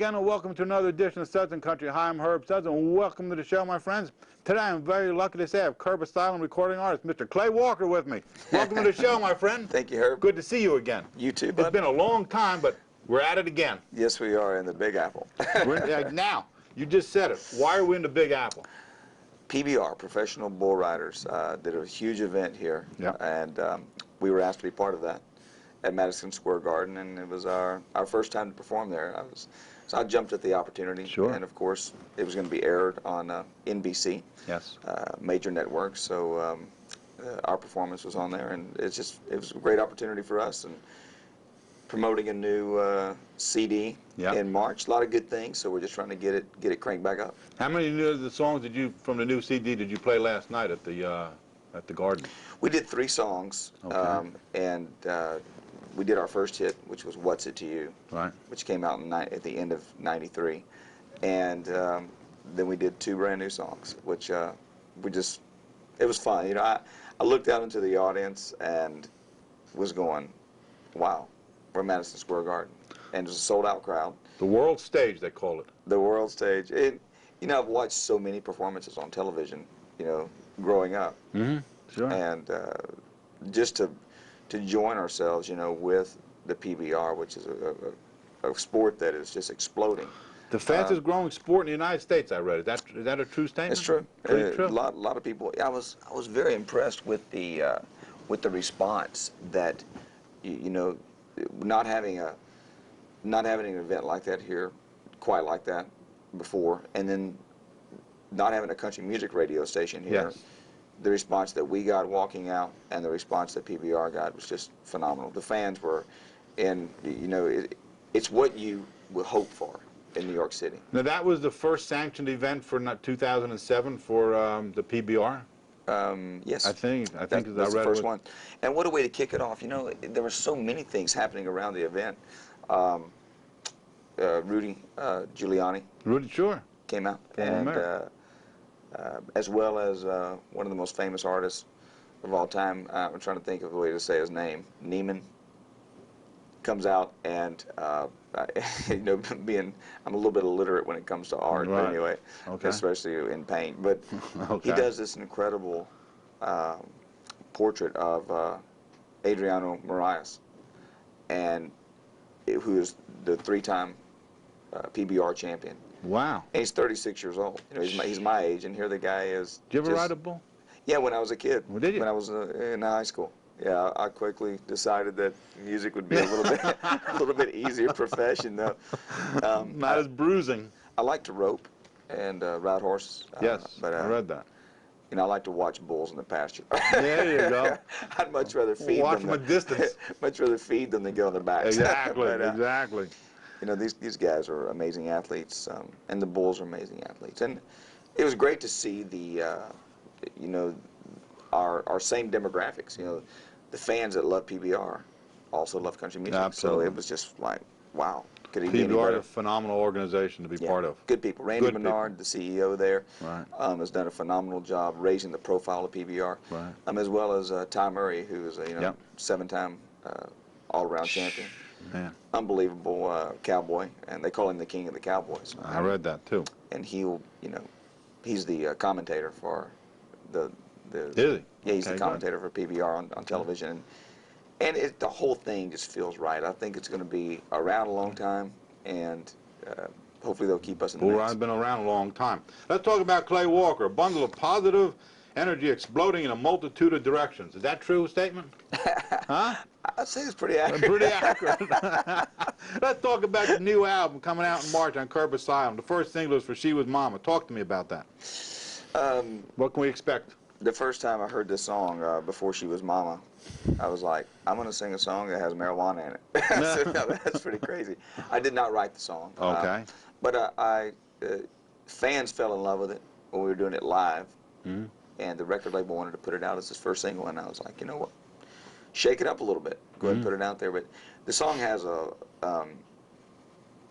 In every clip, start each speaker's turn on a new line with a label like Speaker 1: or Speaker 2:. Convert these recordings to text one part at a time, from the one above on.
Speaker 1: again, and welcome to another edition of Southern Country. Hi, I'm Herb Suds, and welcome to the show, my friends. Today, I'm very lucky to say I have Curb Asylum recording artist, Mr. Clay Walker, with me. Welcome to the show, my friend.
Speaker 2: Thank you, Herb.
Speaker 1: Good to see you again.
Speaker 2: You too, bud.
Speaker 1: It's been a long time, but we're at it again.
Speaker 2: Yes, we are in the Big Apple.
Speaker 1: Now, you just said it. Why are we in the Big Apple?
Speaker 2: PBR, Professional Bull Riders, did a huge event here, and we were asked to be part of that at Madison Square Garden, and it was our first time to perform there. So I jumped at the opportunity, and of course it was going to be aired on NBC, major network. So our performance was on there, and it was a great opportunity for us. And promoting a new CD in March, a lot of good things. So we're just trying to get it cranked back up.
Speaker 1: How many of the songs from the new CD did you play last night at the Garden?
Speaker 2: We did 3 songs, and we did our first hit, which was "What's It to You," which came out at the end of '93, and then we did 2 brand new songs, which it was fun. You know, I looked out into the audience and was going, "Wow, we're at Madison Square Garden," and it was a sold-out crowd.
Speaker 1: The world stage, they call it.
Speaker 2: The world stage. You know, I've watched so many performances on television, you know, growing up, and just to join ourselves, you know, with the PBR, which is a sport that is just exploding.
Speaker 1: The fastest growing sport in the United States, I read. Is that a true statement?
Speaker 2: It's true.
Speaker 1: True.
Speaker 2: A lot of people. I was very impressed with the response that, you know, not having an event like that here, quite like that before, and then not having a country music radio station here. The response that we got walking out and the response that PBR got was just phenomenal. The fans were, and you know, it's what you would hope for in New York City.
Speaker 1: Now that was the first sanctioned event for 2007 for the PBR.
Speaker 2: Yes,
Speaker 1: I think
Speaker 2: that's the first one. And what a way to kick it off! You know, there were so many things happening around the event. Rudy Giuliani.
Speaker 1: Rudy,
Speaker 2: came out, and as well as one of the most famous artists of all time. I'm trying to think of a way to say his name. Neiman comes out, and you know, I'm a little bit illiterate when it comes to art, but anyway, especially in paint. But he does this incredible portrait of Adriano Moraes, and who is the 3-time PBR champion. Wow. And he's 36 years old. You know, he's my age, and here the guy is.
Speaker 1: Did you ever ride a bull?
Speaker 2: Yeah, when I was a kid.
Speaker 1: Well, did you?
Speaker 2: When I was in high school. Yeah, I quickly decided that music would be a little bit easier profession, though.
Speaker 1: Not as bruising.
Speaker 2: I like to rope and ride horses.
Speaker 1: But I read that.
Speaker 2: You know, I like to watch bulls in the pasture.
Speaker 1: There you go.
Speaker 2: I'd much rather feed them.
Speaker 1: Watch them at distance.
Speaker 2: Much rather feed them than go on their backs.
Speaker 1: Exactly.
Speaker 2: But,
Speaker 1: exactly.
Speaker 2: You know, these guys are amazing athletes, and the bulls are amazing athletes. And it was great to see the, you know, our same demographics. You know, the fans that love PBR also love country music.
Speaker 1: Absolutely.
Speaker 2: So it was just like, wow. Could he be any
Speaker 1: PBR
Speaker 2: better?
Speaker 1: is a phenomenal organization to be part of.
Speaker 2: Good people. Randy Menard, the CEO there, has done a phenomenal job raising the profile of PBR, as well as Ty Murray, who is a 7-time all-around champion. Man. Unbelievable cowboy, and they call him the king of the cowboys.
Speaker 1: I read that too.
Speaker 2: And he's the commentator for the.
Speaker 1: Is he?
Speaker 2: Yeah, he's the commentator for PBR on television, and the whole thing just feels right. I think it's going to be around a long time, and hopefully they'll keep us in the mix.
Speaker 1: I've been around a long time. Let's talk about Clay Walker, a bundle of positive energy exploding in a multitude of directions. Is that a true statement? Huh?
Speaker 2: I'd say it's pretty accurate.
Speaker 1: Pretty accurate. Let's talk about the new album coming out in March on Curb Asylum. The first single is for She Was Mama. Talk to me about that. What can we expect?
Speaker 2: The first time I heard this song, Before She Was Mama, I was like, I'm going to sing a song that has marijuana in it. I said, no, that's pretty crazy. I did not write the song.
Speaker 1: Okay.
Speaker 2: But fans fell in love with it when we were doing it live. And the record label wanted to put it out as his first single, and I was like, you know what? Shake it up a little bit. Go ahead and put it out there. But the song has a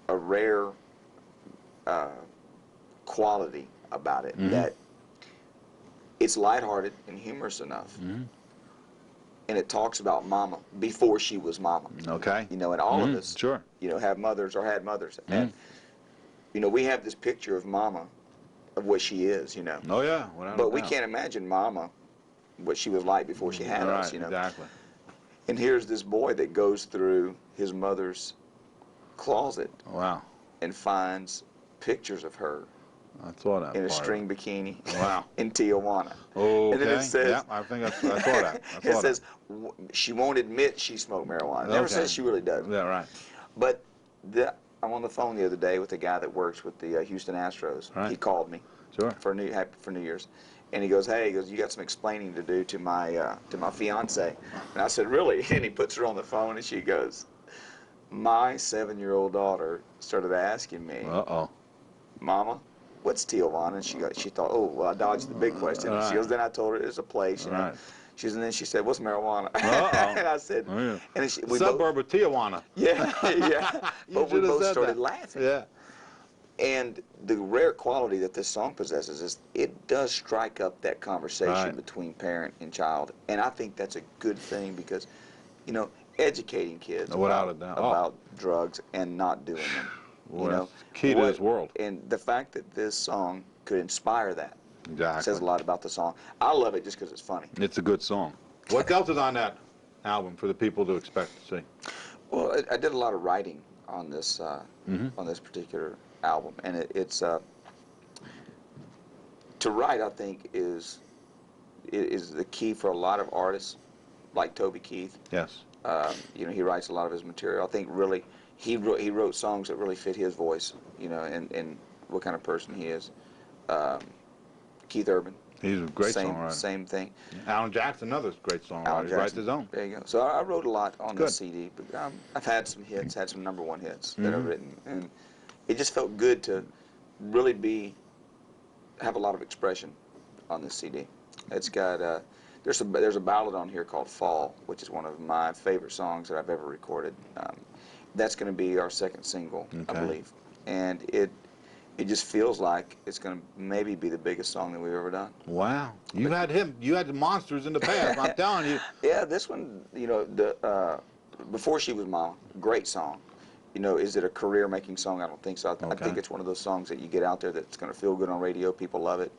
Speaker 2: rare quality about it that it's lighthearted and humorous enough. And it talks about mama before she was mama.
Speaker 1: Okay.
Speaker 2: You know, and all of us, you know, have mothers or had mothers. And you know, we have this picture of Mama, of what she is, you know.
Speaker 1: Oh yeah, without a
Speaker 2: But we
Speaker 1: doubt.
Speaker 2: can't imagine Mama, what she was like before she had us, you know.
Speaker 1: Exactly.
Speaker 2: And here's this boy that goes through his mother's closet
Speaker 1: Wow.
Speaker 2: and finds pictures of her
Speaker 1: I saw that
Speaker 2: in a
Speaker 1: part.
Speaker 2: string bikini
Speaker 1: Wow.
Speaker 2: in Tijuana.
Speaker 1: Okay.
Speaker 2: And then it says,
Speaker 1: yeah, I think I saw that. I saw
Speaker 2: it says, she won't admit she smoked marijuana. It never says she really does.
Speaker 1: Yeah, right.
Speaker 2: But I'm on the phone the other day with a guy that works with the Houston Astros.
Speaker 1: Right.
Speaker 2: He called me for New Year's, and he goes, "Hey," he goes, "you got some explaining to do to my fiance." And I said, "Really?" And he puts her on the phone, and she goes, "My 7-year-old daughter started asking me, Mama, what's Tijuana?" And she thought, "Oh, well, I dodged the big question." And she goes, "Then I told her it's a place, you know." And then she said, "What's marijuana?" And I said,
Speaker 1: yeah.
Speaker 2: and we
Speaker 1: Suburb of Tijuana.
Speaker 2: Yeah, yeah. But we both started laughing.
Speaker 1: Yeah.
Speaker 2: And the rare quality that this song possesses is it does strike up that conversation between parent and child. And I think that's a good thing because, you know, educating kids about drugs and not doing them.
Speaker 1: Well,
Speaker 2: you know,
Speaker 1: key to this world.
Speaker 2: And the fact that this song could inspire that
Speaker 1: exactly
Speaker 2: says a lot about the song. I love it just because it's funny.
Speaker 1: It's a good song. What else is on that album for the people to expect to see?
Speaker 2: Well, I did a lot of writing on this on this particular album, and it's to write, I think, is the key for a lot of artists like Toby Keith.
Speaker 1: Yes.
Speaker 2: You know, he writes a lot of his material. I think really he wrote songs that really fit his voice, you know, and what kind of person he is. Keith Urban.
Speaker 1: He's a great songwriter.
Speaker 2: Same thing.
Speaker 1: Alan Jackson, another great songwriter. He writes his own.
Speaker 2: There you go. So I wrote a lot on this CD, but I've had some hits, had some #1 hits that I've written, and it just felt good to really have a lot of expression on this CD. It's got there's a ballad on here called "Fall," which is one of my favorite songs that I've ever recorded. That's going to be our second single, I believe, and it just feels like it's going to maybe be the biggest song that we've ever done.
Speaker 1: Wow. You had the monsters in the past, I'm telling you.
Speaker 2: Yeah, this one, you know, Before She Was Mama, great song. You know, is it a career-making song? I don't think so. I think it's one of those songs that you get out there that's going to feel good on radio. People love it.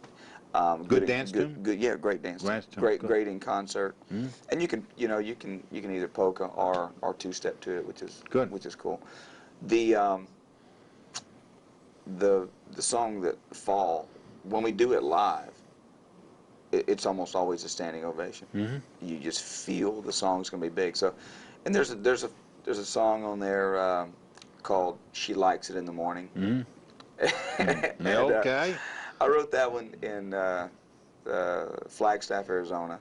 Speaker 1: Good dance tune?
Speaker 2: Good, yeah, great dance tune. Great in concert. And you can either polka or two-step to it, which is good. Which is cool. The song that "Fall," when we do it live, it's almost always a standing ovation. You just feel the song's going to be big. So, and there's a song on there called "She Likes It in the Morning." And,
Speaker 1: okay.
Speaker 2: I wrote that one in Flagstaff, Arizona.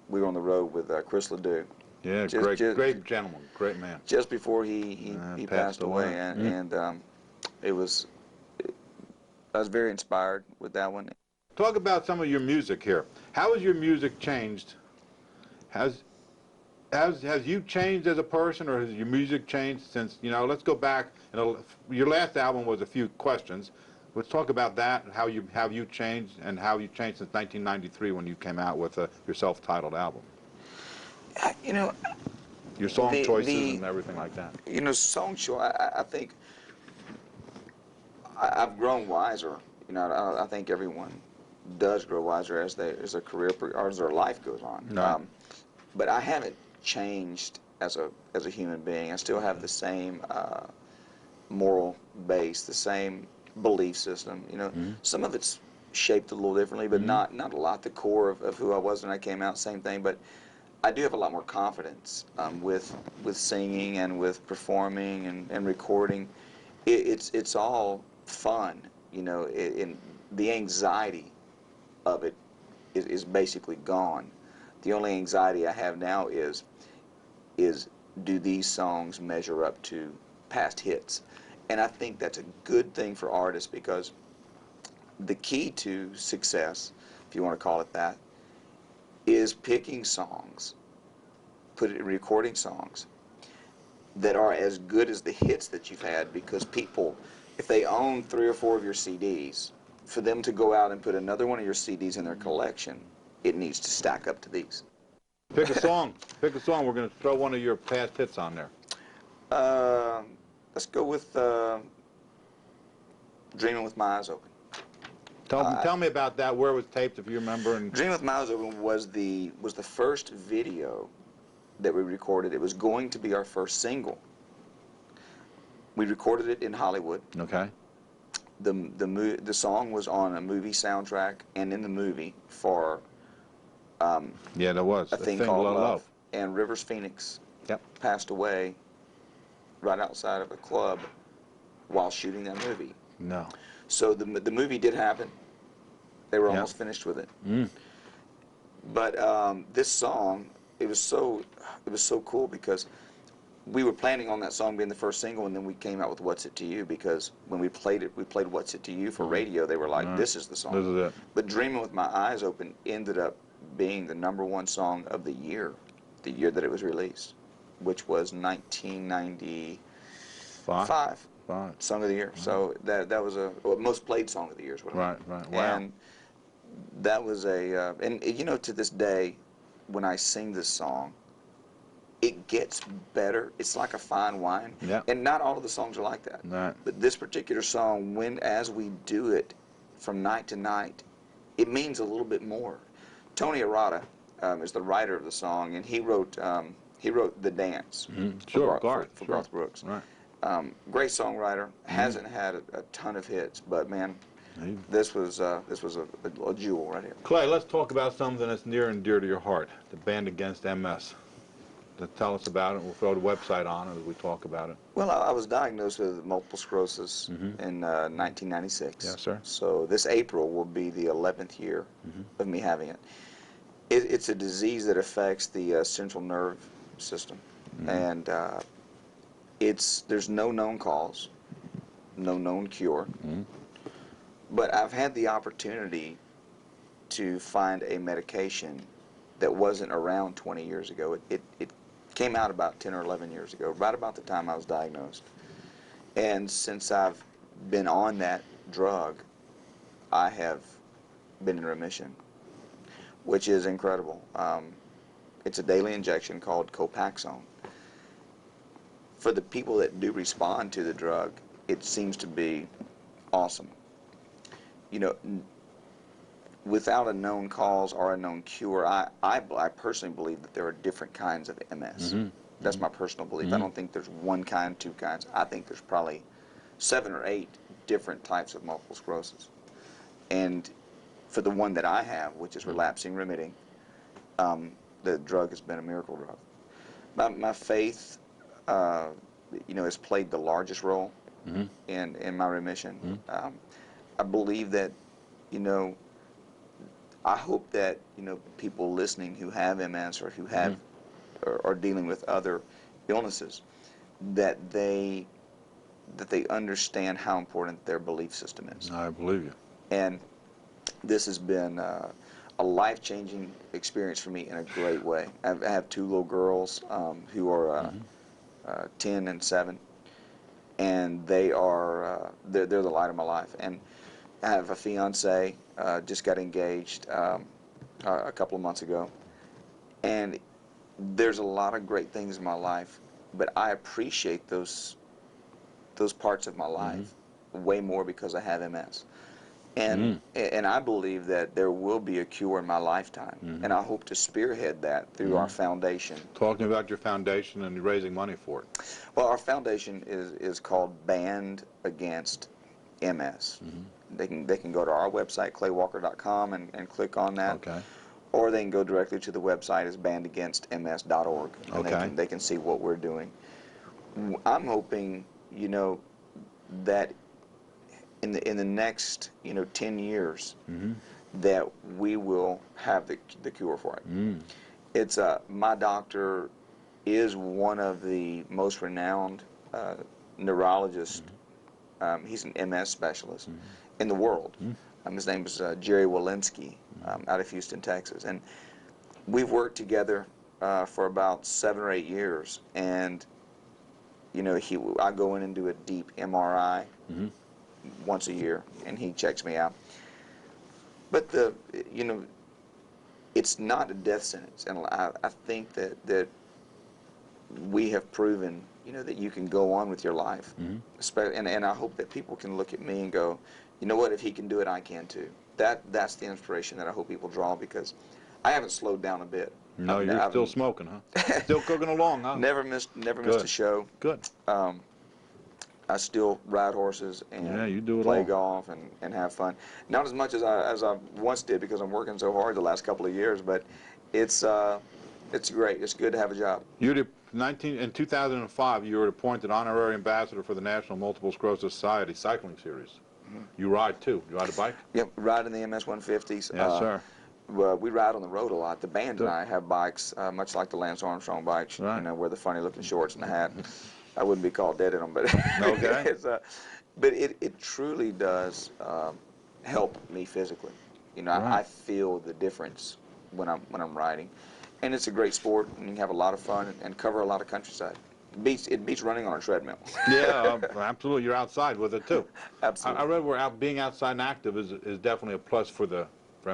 Speaker 2: We were on the road with Chris Ledoux.
Speaker 1: Yeah, great gentleman, great man.
Speaker 2: Just before he passed away, and I was very inspired with that one.
Speaker 1: Talk about some of your music here. How has your music changed? Has you changed as a person, or has your music changed since, you know, let's go back, your last album was A Few Questions. Let's talk about that, and how you changed, and how you changed since 1993 when you came out with your self-titled album.
Speaker 2: You know,
Speaker 1: your song choices and everything like that.
Speaker 2: You know, song choice, I think I've grown wiser. You know, I think everyone does grow wiser as their career or as their life goes on.
Speaker 1: Right.
Speaker 2: But I haven't changed as a human being. I still have the same moral base, the same belief system. You know, some of it's shaped a little differently, but not a lot. The core of who I was when I came out, same thing. But I do have a lot more confidence with singing and with performing and recording. It's all fun, you know. And the anxiety of it is basically gone. The only anxiety I have now is do these songs measure up to past hits? And I think that's a good thing for artists, because the key to success, if you want to call it that, is picking songs, recording songs that are as good as the hits that you've had, because people, if they own 3 or 4 of your CDs, for them to go out and put another one of your CDs in their collection, it needs to stack up to these.
Speaker 1: Pick a song. Pick a song. We're going to throw one of your past hits on there.
Speaker 2: Let's go with Dreaming with My Eyes Open.
Speaker 1: Tell me about that. Where it was taped, if you remember. And
Speaker 2: Dreaming with My Eyes Open was the first video that we recorded. It was going to be our first single. We recorded it in Hollywood.
Speaker 1: Okay.
Speaker 2: The song was on a movie soundtrack and in the movie for
Speaker 1: yeah, there was
Speaker 2: a thing called Love. And Rivers Phoenix
Speaker 1: Yep.
Speaker 2: passed away right outside of a club while shooting that movie.
Speaker 1: No.
Speaker 2: So the movie did happen. They were
Speaker 1: Yep.
Speaker 2: almost finished with it.
Speaker 1: Mm.
Speaker 2: But this song, it was so cool because we were planning on that song being the first single, and then we came out with What's It to You, because when we played What's It to You for radio, they were like, this is the song.
Speaker 1: This is it.
Speaker 2: But Dreaming with My Eyes Open ended up being the #1 song of the year that it was released, which was 1995. Song of the year. So that was most played song of the year is what
Speaker 1: Right. Wow.
Speaker 2: And that was and you know, to this day, when I sing this song, it gets better. It's like a fine wine.
Speaker 1: Yeah.
Speaker 2: And not all of the songs are like that.
Speaker 1: Right.
Speaker 2: But this particular song, as we do it from night to night, it means a little bit more. Tony Arata is the writer of the song, and he wrote The Dance
Speaker 1: Sure,
Speaker 2: for Garth Brooks.
Speaker 1: Right.
Speaker 2: Great songwriter. Hasn't had a ton of hits, but man, this was a jewel right here.
Speaker 1: Clay, let's talk about something that's near and dear to your heart, the Band Against MS. Tell us about it. We'll throw the website on as we talk about it.
Speaker 2: Well, I was diagnosed with multiple sclerosis in 1996.
Speaker 1: Yes, sir.
Speaker 2: So this April will be the 11th year of me having it. It's a disease that affects the central nerve system, and there's no known cause, no known cure. But I've had the opportunity to find a medication that wasn't around 20 years ago. It came out about 10 or 11 years ago, right about the time I was diagnosed. And since I've been on that drug, I have been in remission, which is incredible. It's a daily injection called Copaxone. For the people that do respond to the drug, it seems to be awesome. You know, without a known cause or a known cure, I personally believe that there are different kinds of MS. That's my personal belief. I don't think there's one kind, two kinds. I think there's probably 7 or 8 different types of multiple sclerosis. And for the one that I have, which is relapsing remitting, the drug has been a miracle drug. My faith, you know, has played the largest role in my remission. I believe that, you know, I hope that, you know, people listening who have MS or who have or are dealing with other illnesses, that they understand how important their belief system is.
Speaker 1: I believe you.
Speaker 2: And this has been a life-changing experience for me in a great way. I have 2 little girls who are 10 and 7, and they are they're the light of my life. And I have a fiance, just got engaged a couple of months ago, and there's a lot of great things in my life, but I appreciate those parts of my life way more because I have MS. And I believe that there will be a cure in my lifetime, and I hope to spearhead that through our foundation.
Speaker 1: Talking about your foundation and raising money for it.
Speaker 2: Well, our foundation is called Band Against MS. They can go to our website, claywalker.com, and click on that.
Speaker 1: Okay.
Speaker 2: Or they can go directly to the website, is bandagainstms.org, and
Speaker 1: Okay.
Speaker 2: they can see what we're doing. I'm hoping, you know, that in the next, you know, 10 years, that we will have the cure for it. It's my doctor is one of the most renowned neurologists. He's an MS specialist in the world. His name is Jerry Walensky, out of Houston, Texas, and we've worked together for about 7 or 8 years. And you know, I go in and do a deep MRI once a year, and he checks me out. But you know, it's not a death sentence, and I think that we have proven you know, that you can go on with your life. And I hope that people can look at me and go, you know what, if he can do it, I can too. That's the inspiration that I hope people draw, because I haven't slowed down a bit.
Speaker 1: No, you're still smoking, huh? Still cooking along, huh?
Speaker 2: Never missed a show.
Speaker 1: Good.
Speaker 2: I still ride horses and
Speaker 1: you do it
Speaker 2: play
Speaker 1: all.
Speaker 2: golf and have fun. Not as much as I once did, because I'm working so hard the last couple of years, but it's great. It's good to have a job.
Speaker 1: In 2005, you were appointed honorary ambassador for the National Multiple Sclerosis Society cycling series. You ride too. You ride a bike?
Speaker 2: Yep, ride in the MS 150s.
Speaker 1: Yes, sir.
Speaker 2: We ride on the road a lot. The band and I have bikes, much like the Lance Armstrong bikes.
Speaker 1: Right.
Speaker 2: You know, wear the funny-looking shorts and the hat. I wouldn't be caught dead in them, but
Speaker 1: okay.
Speaker 2: But it truly does help me physically. You know,
Speaker 1: right.
Speaker 2: I feel the difference when I'm riding, and it's a great sport, and you can have a lot of fun and cover a lot of countryside. It beats running on a treadmill.
Speaker 1: Yeah, absolutely. You're outside with it too.
Speaker 2: Absolutely.
Speaker 1: I read being outside and active is definitely a plus for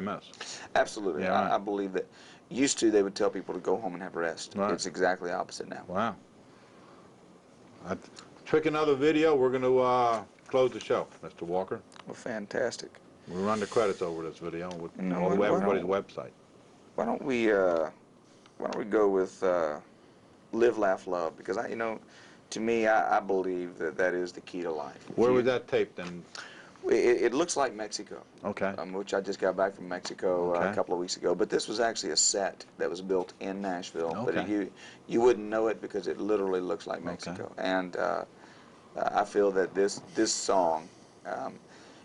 Speaker 1: MS.
Speaker 2: Absolutely.
Speaker 1: Yeah, right.
Speaker 2: I believe that. Used to, they would tell people to go home and have rest.
Speaker 1: Right.
Speaker 2: It's exactly opposite now.
Speaker 1: Wow. Trick another video. We're going to close the show, Mr. Walker.
Speaker 2: Well, fantastic.
Speaker 1: We'll run the credits over this video with
Speaker 2: No,
Speaker 1: everybody's website.
Speaker 2: Why don't we go with Live, Laugh, Love? Because to me, I believe that is the key to life.
Speaker 1: Where was that taped? And
Speaker 2: it looks like Mexico.
Speaker 1: Okay.
Speaker 2: Which I just got back from Mexico
Speaker 1: okay.
Speaker 2: A couple of weeks ago. But this was actually a set that was built in Nashville.
Speaker 1: Okay.
Speaker 2: But you wouldn't know it because it literally looks like Mexico.
Speaker 1: Okay.
Speaker 2: And I feel that this song,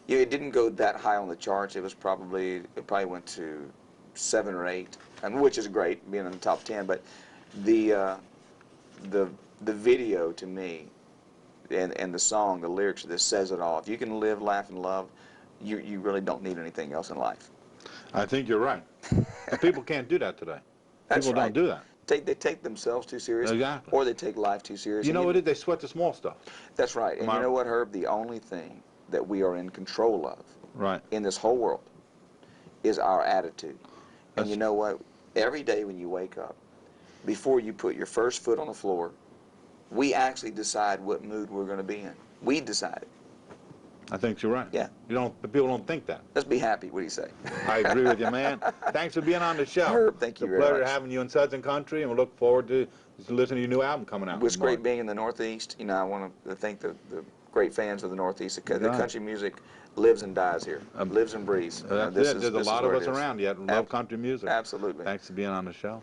Speaker 2: it didn't go that high on the charts. It probably went to 7 or 8, which is great, being in the top 10. But the video, to me, and the song, the lyrics of this says it all. If you can live, laugh, and love, you really don't need anything else in life.
Speaker 1: I think you're right. And people can't do that today.
Speaker 2: That's
Speaker 1: people
Speaker 2: right.
Speaker 1: don't do that.
Speaker 2: They take themselves too seriously,
Speaker 1: exactly.
Speaker 2: or they take life too seriously.
Speaker 1: You know what it is? They sweat the small stuff.
Speaker 2: That's right. And you know what, Herb? The only thing that we are in control of
Speaker 1: right.
Speaker 2: in this whole world is our attitude. And you know what? Every day when you wake up, before you put your first foot on the floor, we actually decide what mood we're going to be in. We decide.
Speaker 1: I think you're right.
Speaker 2: Yeah.
Speaker 1: People don't think that.
Speaker 2: Let's be happy. What do you say?
Speaker 1: I agree with you, man. Thanks for being on the show.
Speaker 2: Herb, thank you very much.
Speaker 1: It's a pleasure having you in Southern Country, and we look forward to listening to your new album coming out.
Speaker 2: It's great being in the Northeast. I want to thank the great fans of the Northeast. The country music lives and dies here, lives and breathes.
Speaker 1: That's it. There's a lot of us around yet who love country music.
Speaker 2: Absolutely.
Speaker 1: Thanks for being on the show.